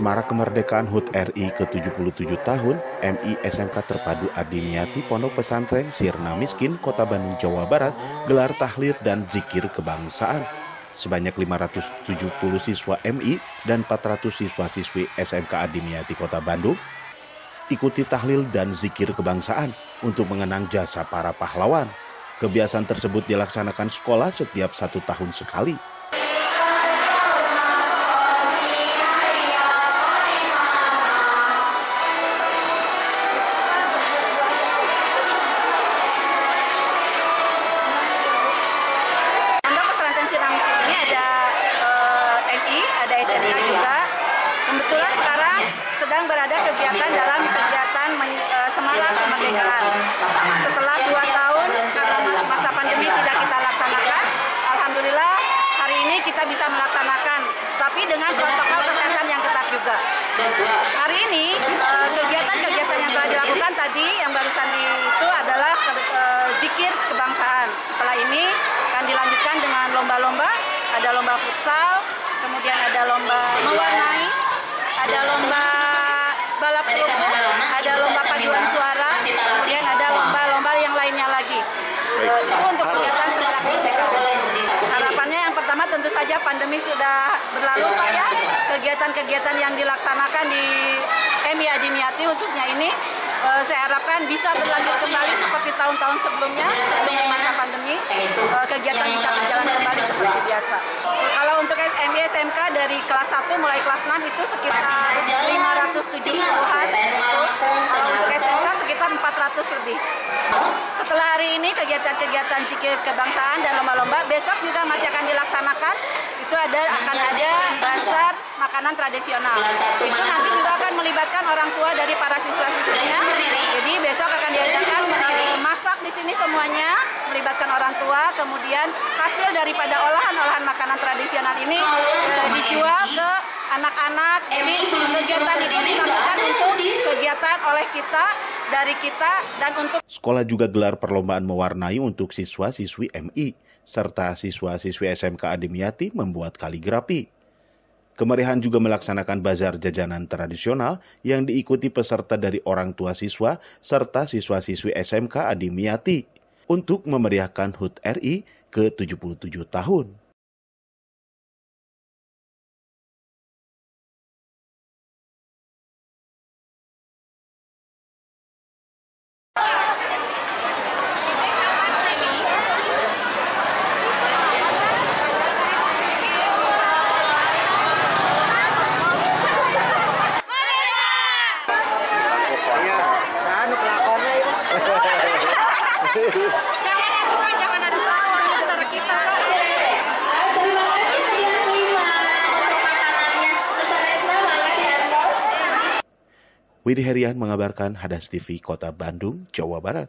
Semarak Kemerdekaan HUT RI ke-77 tahun, MI SMK Terpadu Adiniati Pondok Pesantren Sirna Miskin, Kota Bandung, Jawa Barat, gelar tahlil dan zikir kebangsaan. Sebanyak 570 siswa MI dan 400 siswa-siswi SMK Adiniati Kota Bandung ikuti tahlil dan zikir kebangsaan untuk mengenang jasa para pahlawan. Kebiasaan tersebut dilaksanakan sekolah setiap 1 tahun sekali. Ada SMK juga. Kebetulan sekarang sedang berada kegiatan dalam kegiatan Semarak Kemerdekaan. Setelah 2 tahun karena masa pandemi tidak kita laksanakan, alhamdulillah hari ini kita bisa melaksanakan, tapi dengan protokol kesehatan yang ketat juga. Hari ini kegiatan-kegiatan yang telah dilakukan tadi yang barusan itu adalah zikir kebangsaan. Setelah ini akan dilanjutkan dengan lomba-lomba, ada lomba futsal, kemudian ada lomba mewarnai, ada lomba balap kerupuk, ada lomba paduan suara, kemudian ada lomba-lomba yang lainnya lagi. Itu untuk kegiatan Semarak Kemerdekaan. Harapannya yang pertama tentu saja pandemi sudah berlalu, Pak ya. Kegiatan-kegiatan yang dilaksanakan di MI Adiniati khususnya ini saya harapkan bisa berlanjut kembali seperti tahun-tahun sebelumnya sebelum masa pandemi, kegiatan bisa berjalan kembali seperti biasa. Kalau untuk MI SMK dari kelas 1 mulai kelas 6 itu sekitar 570-an, kalau untuk SMK sekitar 400 lebih. Setelah hari ini kegiatan-kegiatan zikir kebangsaan dan lomba-lomba, besok juga masih akan dilaksanakan. Itu akan ada bazar makanan tradisional. Itu nanti juga akan melibatkan orang tua dari para siswa-siswinya. Jadi besok akan diadakan masak di sini semuanya, melibatkan orang tua. Kemudian hasil daripada olahan-olahan makanan tradisional ini dijual ke anak-anak. Jadi kegiatan itu dilakukan untuk kegiatan oleh kita, dari kita, dan untuk sekolah juga gelar perlombaan mewarnai untuk siswa-siswi MI, serta siswa-siswi SMK Adiniati membuat kaligrafi. Kemeriahan juga melaksanakan bazar jajanan tradisional yang diikuti peserta dari orang tua siswa serta siswa-siswi SMK Adiniati untuk memeriahkan HUT RI ke-77 tahun. Jangan ada lawan antara kita. Widi Herian mengabarkan, Hadas TV, Kota Bandung, Jawa Barat.